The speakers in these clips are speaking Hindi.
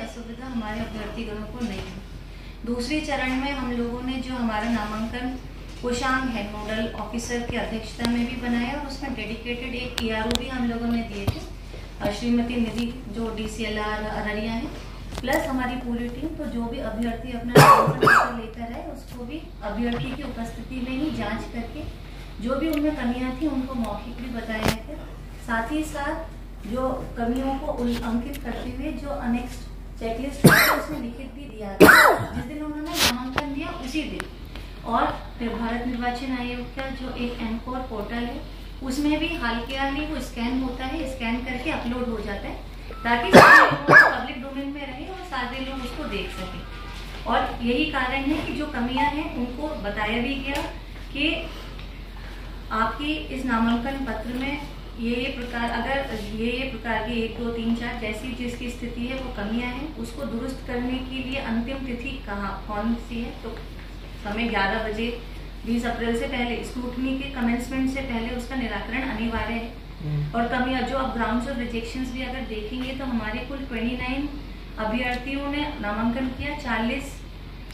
असुविधा हमारे अभ्यर्थीगणों को नहीं है। दूसरे चरण में हम लोगों ने जो हमारा नामांकन कोषांग है नोडल ऑफिसर की अध्यक्षता में भी बनाया और उसमें डेडिकेटेड एक ERO भी हम लोगों ने दिए थे, श्रीमती निधि जो DCLR अररिया है, प्लस हमारी पूरी टीम। तो जो भी अभ्यर्थी अपना नामांकन पत्र लेकर आए उसको भी अभ्यर्थी की उपस्थिति में ही जांच करके जो भी उनमें कमियां थी उनको मौखिक भी बताया गया। साथ ही साथ जो कमियों को अंकित करते हुए जो अनेक्स्ट चेकलिस्ट उसमें लिखित भी दिया गया जिस दिन उन्होंने नामांकन दिया उसी दिन। और फिर भारत निर्वाचन आयोग का जो एक एमकोर पोर्टल है उसमें भी हाल के हाल ही वो स्कैन होता है, स्कैन करके अपलोड हो जाता है ताकि पब्लिक डोमेन में रहे और सारे लोग उसको देख सकें। और यही कारण है कि जो कमियां हैं उनको बताया भी गया कि आपकी इस नामांकन पत्र में ये प्रकार अगर ये प्रकार की 1, 2, 3, 4 जैसी जिसकी स्थिति है वो कमियां हैं उसको दुरुस्त करने के लिए अंतिम तिथि कौन सी है, तो समय 11 बजे 20 अप्रैल से पहले स्क्रूटनी के कमेंसमेंट से पहले उसका निराकरण अनिवार्य है। और कमियां जो अब ग्राउंड्स ऑफ रिजेक्शंस भी अगर देखेंगे तो हमारे कुल 29 अभ्यर्थियों ने नामांकन किया, 40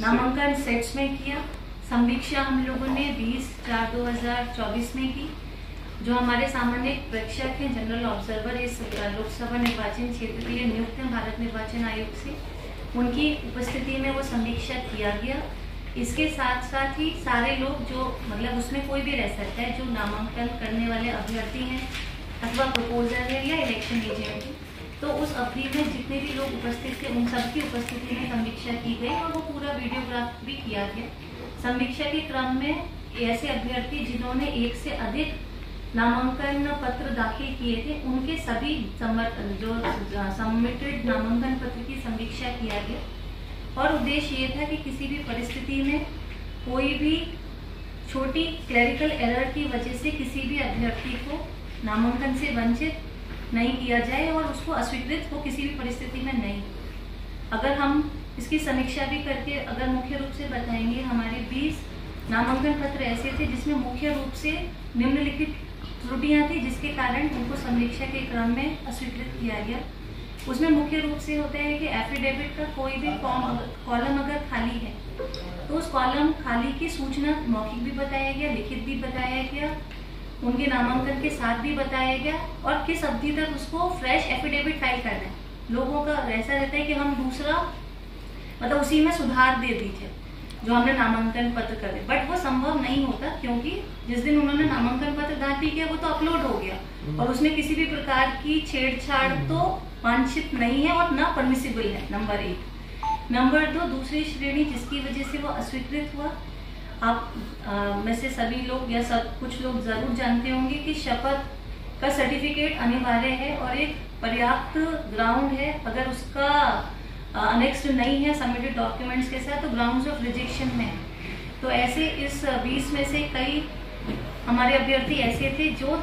नामांकन सेट्स में किया। संवीक्षा हम लोगों ने 20/4/2024 में की। जो हमारे सामान्य प्रेक्षक हैं जनरल ऑब्जर्वर इस लोकसभा निर्वाचन क्षेत्र के लिए नियुक्त हैं भारत निर्वाचन आयोग से, उनकी उपस्थिति में वो समीक्षा किया गया। इसके साथ साथ ही सारे लोग जो मतलब उसमें कोई भी रह सकता है जो नामांकन करने वाले अभ्यर्थी हैं अथवा प्रपोजर है या इलेक्शन एजेंट है, तो उस अवधि में जितने भी लोग उपस्थित थे उन सबकी उपस्थिति में समीक्षा की गई और वो पूरा वीडियोग्राफ भी किया गया। समीक्षा के क्रम में ऐसे अभ्यर्थी जिन्होंने एक से अधिक नामांकन पत्र दाखिल किए थे उनके सभी जो सबमिटेड नामांकन पत्र की समीक्षा किया गया। और उद्देश्य ये था कि किसी भी परिस्थिति में कोई भी छोटी क्लरिकल एरर की वजह से किसी भी अभ्यर्थी को नामांकन से वंचित नहीं किया जाए और उसको अस्वीकृत हो किसी भी परिस्थिति में नहीं। अगर हम इसकी समीक्षा भी करके अगर मुख्य रूप से बताएंगे, हमारे 20 नामांकन पत्र ऐसे थे जिसमें मुख्य रूप से निम्नलिखित त्रुटियां थी जिसके कारण उनको समीक्षा के क्रम में अस्वीकृत किया गया। उसमें मुख्य रूप से होता है कि एफिडेविट का कोई भी कॉलम अगर खाली है तो उस कॉलम खाली की सूचना मौखिक भी बताया गया, लिखित भी बताया गया, उनके नामांकन के साथ भी बताया गया और किस अवधि तक उसको फ्रेश एफिडेविट फाइल करना है। लोगों का ऐसा रहता है कि हम दूसरा मतलब उसी में सुधार दे दीजिए जो हमने नामांकन पत्र करे, बट वो संभव नहीं होता क्योंकि जिस दिन उन्होंने नामांकन पत्र दाखिल किया वो तो अपलोड हो गया और उसमें किसी भी प्रकार की छेड़छाड़ तो वांछित नहीं है और ना परमिसिबल है, नंबर 1। नंबर 2, दूसरी श्रेणी जिसकी वजह से वो अस्वीकृत हुआ, आप में से सभी लोग या सब कुछ लोग जरूर जानते होंगे कि शपथ का सर्टिफिकेट अनिवार्य है और एक पर्याप्त ग्राउंड है। अगर उसका अनेक्स्ड नहीं है सबमिटेड डॉक्यूमेंट्स के साथ तो ग्राउंड्स ऑफ रिजेक्शन में है। तो ऐसे इस 20 में से कई हमारे अभ्यर्थी ऐसे थे जो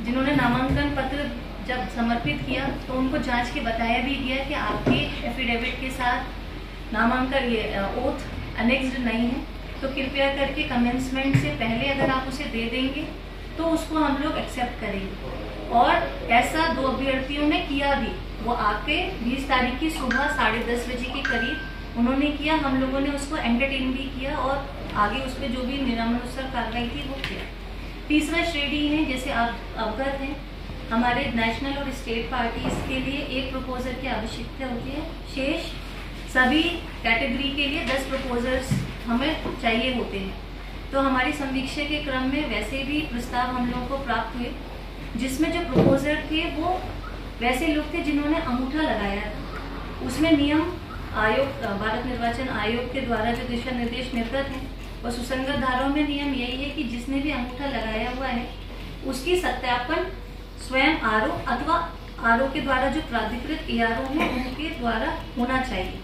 जिन्होंने नामांकन पत्र जब समर्पित किया तो उनको जांच के बताया भी गया कि आपके एफिडेविट के साथ नामांकन ये ओथ अनेक्स्ड नहीं है, तो कृपया करके कमेंसमेंट से पहले अगर आप उसे दे देंगे तो उसको हम लोग एक्सेप्ट करेंगे। और ऐसा 2 अभ्यर्थियों ने किया भी, वो आके 20 तारीख की सुबह 10:30 बजे के करीब उन्होंने किया, हम लोगों ने उसको एंटरटेन भी किया और आगे उस पर जो भी नियमानुसार कार्रवाई थी वो किया। तीसरा श्रेणी है, जैसे आप अवगत हैं, हमारे नेशनल और स्टेट पार्टीज के लिए एक प्रपोजल की आवश्यकता होती है, शेष सभी कैटेगरी के लिए 10 प्रपोजल्स हमें चाहिए होते हैं। तो हमारी समीक्षा के क्रम में वैसे भी प्रस्ताव हम लोगों को प्राप्त हुए जिसमें जो प्रपोजल थे वो वैसे लोग थे जिन्होंने अंगूठा लगाया था। उसमें नियम आयोग भारत निर्वाचन आयोग के द्वारा जो दिशा निर्देश निर्गत हैं और सुसंगत धाराओं में नियम यही है कि जिसने भी अंगूठा लगाया हुआ है उसकी सत्यापन स्वयं आरओ अथवा आरओ के द्वारा जो प्राधिकृत ARO है उनके द्वारा होना चाहिए।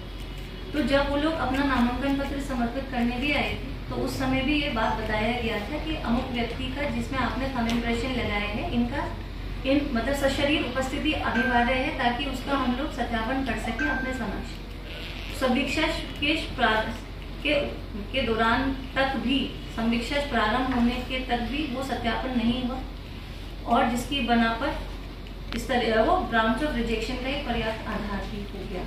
तो जब वो लोग अपना नामांकन पत्र समर्पित करने भी आए थे तो उस समय भी ये बात बताया गया था कि अमुक व्यक्ति का जिसमें आपने थंब इम्प्रेशन लगाए हैं इनका मतलब सशरीर उपस्थिति अनिवार्य है ताकि उसका हम लोग सत्यापन कर सकें अपने समक्ष। समीक्षा के दौरान तक भी समीक्षा प्रारंभ होने के तक भी वो सत्यापन नहीं हुआ और जिसकी बना पर इस तरह वो ग्राउंड्स ऑफ रिजेक्शन का एक पर्याप्त आधार भी हो गया।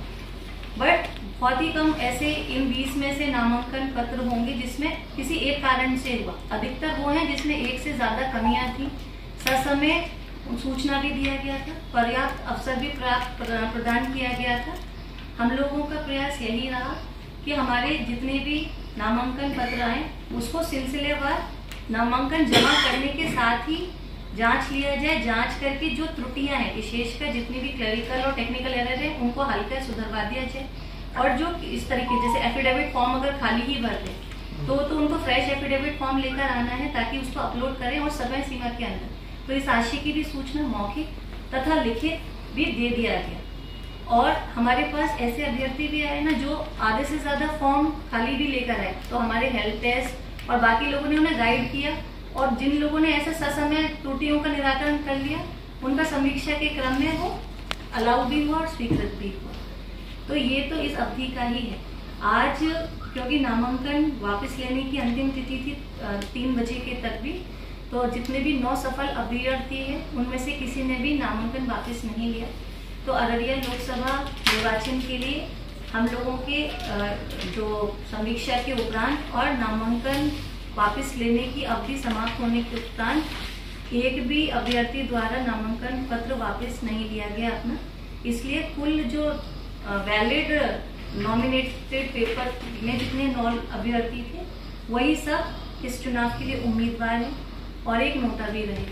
बट बहुत ही कम ऐसे इन 20 में से नामांकन पत्र होंगे जिसमें किसी एक कारण से हुआ। अधिकतर वो हैं जिसमें एक से ज्यादा कमियां थी। ससमय सूचना भी दिया गया था, पर्याप्त अवसर भी प्रदान किया गया था। हम लोगों का प्रयास यही रहा कि हमारे जितने भी नामांकन पत्र आए उसको सिलसिलेवार नामांकन जमा करने के साथ ही जांच लिया जाए। जांच करके जो त्रुटियां हैं, विशेषकर जितनी भी क्लरिकल और टेक्निकल एरर है, उनको हल्का सुधरवा दिया जाए। और जो इस तरीके जैसे एफिडेविट फॉर्म अगर खाली ही भर दे तो उनको फ्रेश एफिडेविट फॉर्म लेकर आना है ताकि उसको अपलोड करें और समय सीमा के अंदर। तो इस आशय की भी सूचना मौखिक तथा लिखित भी दे दिया गया। और हमारे पास ऐसे अभ्यर्थी भी आए ना जो आधे से ज्यादा फॉर्म खाली भी लेकर आए, तो हमारे हेल्प डेस्क और बाकी लोगों ने उन्हें गाइड किया। और जिन लोगों ने ऐसे ससमय त्रुटियों का निराकरण कर लिया, उनका समीक्षा के क्रम में वो अलाउ भी हुआ और स्वीकृत भी हुआ। तो ये तो इस अवधि का ही है। आज क्योंकि नामांकन वापस लेने की अंतिम तिथि थी 3 बजे के तक भी, तो जितने भी 9 सफल अभ्यर्थी हैं उनमें से किसी ने भी नामांकन वापस नहीं लिया। तो अररिया लोकसभा निर्वाचन के लिए हम लोगों के जो समीक्षा के उपरांत और नामांकन वापस लेने की अवधि समाप्त होने के उपरांत एक भी अभ्यर्थी द्वारा नामांकन पत्र वापस नहीं लिया गया अपना। इसलिए कुल जो वैलिड नॉमिनेटेड पेपर में जितने 9 अभ्यर्थी थे वही सब इस चुनाव के लिए उम्मीदवार हैं और एक नोटा भी रहे।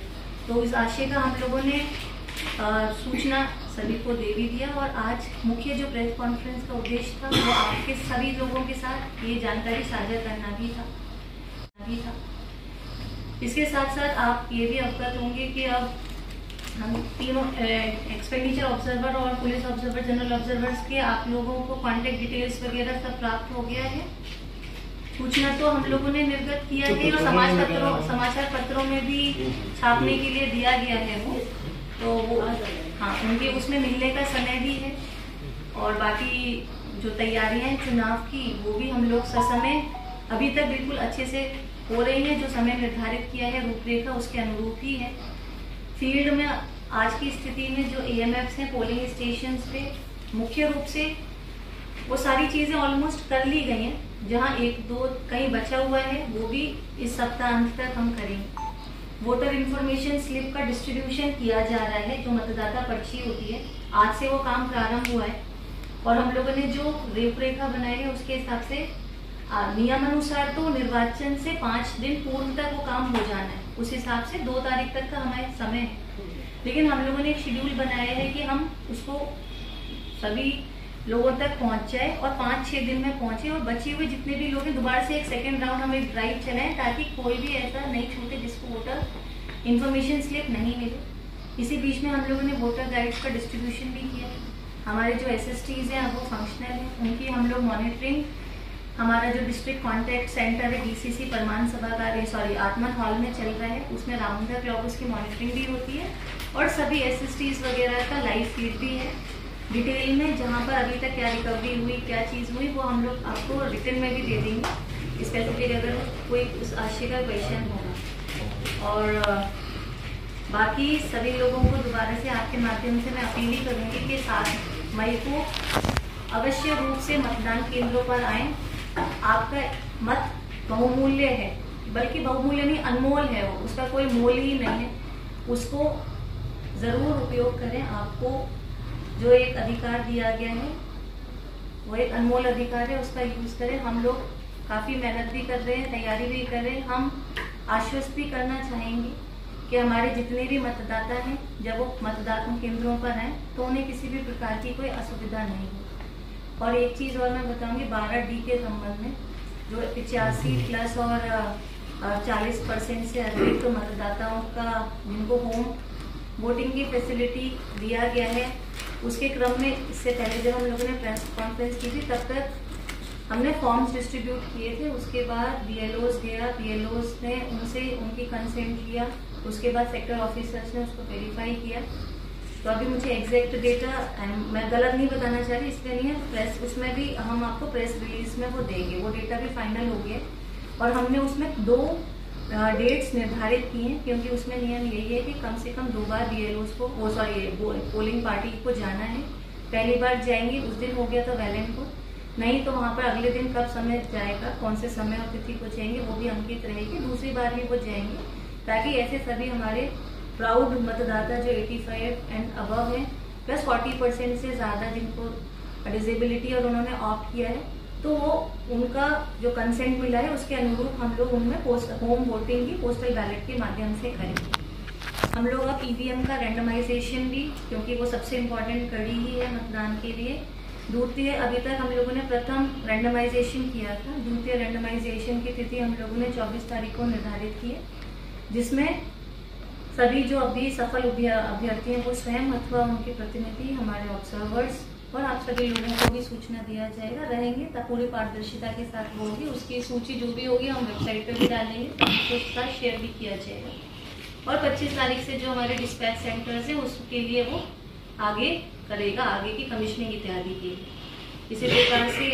तो इस आशय का हम लोगों ने सूचना सभी को दे भी दिया। और आज मुख्य जो प्रेस कॉन्फ्रेंस का उद्देश्य था वो आपके सभी लोगों के साथ ये जानकारी साझा करना भी था। इसके साथ साथ आप ये भी अवगत होंगे कि अब हम तीनों एक्सपेंडिचर ऑब्जर्वर और पुलिस ऑब्जर्वर, जनरल ऑब्जर्वर्स के आप लोगों को कॉन्टेक्ट डिटेल्स वगैरह सब प्राप्त हो गया है। सूचना तो हम लोगों ने निर्गत किया है और समाचार पत्रों में भी छापने के लिए दिया गया है वो। तो वो हाँ, उनके उसमें मिलने का समय भी है। और बाकी जो तैयारियां हैं चुनाव की वो भी हम लोग ससमय अभी तक बिल्कुल अच्छे से हो रही है। जो समय निर्धारित किया है रूपरेखा उसके अनुरूप ही है। फील्ड में आज की स्थिति में जो AMFs हैं पोलिंग स्टेशन पे मुख्य रूप से वो सारी चीजें ऑलमोस्ट कर ली गई हैं। जहां 1-2 कहीं बचा हुआ है वो भी इस सप्ताहांत तक हम करेंगे। वोटर इन्फॉर्मेशन स्लिप का डिस्ट्रीब्यूशन किया जा रहा है, जो मतदाता पर्ची होती है। आज से वो काम प्रारंभ हुआ है और हम लोगों ने जो रूपरेखा बनाई है उसके हिसाब से नियमानुसार तो निर्वाचन से 5 दिन पूर्व तक वो काम हो जाना है। उस हिसाब से 2 तारीख तक का हमारे समय है। लेकिन हम लोगों ने एक शेड्यूल बनाया है कि हम उसको सभी लोगों तक पहुंच जाए और 5-6 दिन में पहुंचे। और बचे हुए जितने भी लोग हैं दोबारा से एक सेकेंड राउंड हम एक ड्राइव चलाएं ताकि कोई भी ऐसा नहीं छूटे जिसको वोटर इन्फॉर्मेशन स्लिप नहीं मिले। इसी बीच में हम लोगों ने वोटर गाइड्स का डिस्ट्रीब्यूशन भी किया। हमारे जो SSTs हैं वो फंक्शनल हैं, उनकी हम लोग मॉनिटरिंग हमारा जो डिस्ट्रिक्ट कॉन्टैक्ट सेंटर है DCC परमान सभागार आत्मा हॉल में चल रहा है। उसमें राउंड द क्लॉक उसकी मॉनिटरिंग भी होती है और सभी SSTs वगैरह का लाइव फीड भी है डिटेल में। जहाँ पर अभी तक क्या रिकवरी हुई, क्या चीज़ हुई, वो हम लोग आपको रिटर्न में भी दे देंगे स्पेसिफिक अगर कोई उस आशय का क्वेश्चन होगा। और बाकी सभी लोगों को दोबारा से आपके माध्यम से मैं अपील ही करूँगी कि 7 मई को अवश्य रूप से मतदान केंद्रों पर आएँ। आपका मत बहुमूल्य है, बल्कि बहुमूल्य नहीं अनमोल है, वो उसका कोई मोल ही नहीं है। उसको जरूर उपयोग करें। आपको जो एक अधिकार दिया गया है वो एक अनमोल अधिकार है, उसका यूज करें। हम लोग काफी मेहनत भी कर रहे हैं, तैयारी भी कर रहे हैं। हम आश्वस्त भी करना चाहेंगे कि हमारे जितने भी मतदाता हैं जब वो मतदान केंद्रों पर आए तो उन्हें किसी भी प्रकार की कोई असुविधा नहीं हो। और एक चीज़ और मैं बताऊंगी 12D के संबंध में, जो 85+ और 40% से अधिक तो मतदाताओं का जिनको होम वोटिंग की फैसिलिटी दिया गया है, उसके क्रम में इससे पहले जब हम लोगों ने प्रेस कॉन्फ्रेंस की थी तब तक हमने फॉर्म्स डिस्ट्रीब्यूट किए थे। उसके बाद BLOs गया, BLOs ने उनसे उनकी कंसेंट लिया, उसके बाद सेक्टर ऑफिसर्स ने उसको वेरीफाई किया। तो अभी मुझे एग्जैक्ट डेटा मैं गलत नहीं बताना चाह रही, इसलिए नहीं है। प्रेस उसमें भी हम आपको प्रेस रिलीज में वो देंगे, वो डेटा भी फाइनल हो गया। और हमने उसमें 2 डेट्स निर्धारित की हैं क्योंकि उसमें नियम यही है कि कम से कम 2 बार BLOs को पोलिंग पार्टी को जाना है पहली बार जाएंगे उस दिन हो गया तो वैलेंट को, नहीं तो वहाँ पर अगले दिन कब समय जाएगा, कौन से समय और तिथि को जाएंगे वो भी अंकित रहेगी, दूसरी बार भी वो जाएंगे, ताकि ऐसे सभी हमारे प्राउड मतदाता जो 85 एंड अबव हैं प्लस 40% से ज़्यादा जिनको डिसेबिलिटी और उन्होंने ऑप्ट किया है, तो वो उनका जो कंसेंट मिला है उसके अनुरूप हम लोग उनमें होम वोटिंग भी पोस्टल बैलेट के माध्यम से करेंगे। हम लोग अब ईवीएम का रैंडमाइजेशन भी, क्योंकि वो सबसे इम्पोर्टेंट कड़ी ही है मतदान के लिए। द्वितीय, अभी तक हम लोगों ने प्रथम रैंडमाइजेशन किया था, द्वितीय रैंडमाइजेशन की तिथि हम लोगों ने 24 तारीख को निर्धारित की है, जिसमें सभी जो अभी सफल अभ्यर्थी हैं वो स्वयं अथवा उनके प्रतिनिधि, हमारे ऑब्जर्वर्स और आप सभी लोगों को भी सूचना दिया जाएगा, रहेंगे तब पूरी पारदर्शिता के साथ वो होगी। उसकी सूची जो भी होगी हम वेबसाइट पर भी डालेंगे, उसके साथ शेयर भी किया जाएगा। और 25 तारीख से जो हमारे डिस्पैच सेंटर्स हैं उसके लिए वो आगे करेगा, आगे की कमीशनिंग इत्यादि के लिए। इसी प्रकार से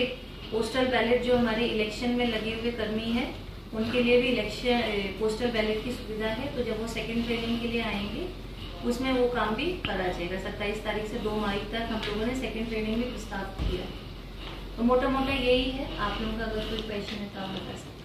पोस्टल बैलेट जो हमारे इलेक्शन में लगे हुए कर्मी हैं उनके लिए भी इलेक्शन पोस्टल बैलेट की सुविधा है, तो जब वो सेकंड ट्रेनिंग के लिए आएंगे उसमें वो काम भी करा जाएगा। 27 तारीख से 2 मई तक हम लोगों ने सेकंड ट्रेनिंग में प्रस्ताव किया। तो मोटा मोटा यही है, आप लोगों का अगर कोई क्वेश्चन है तो आप बता सकते हैं।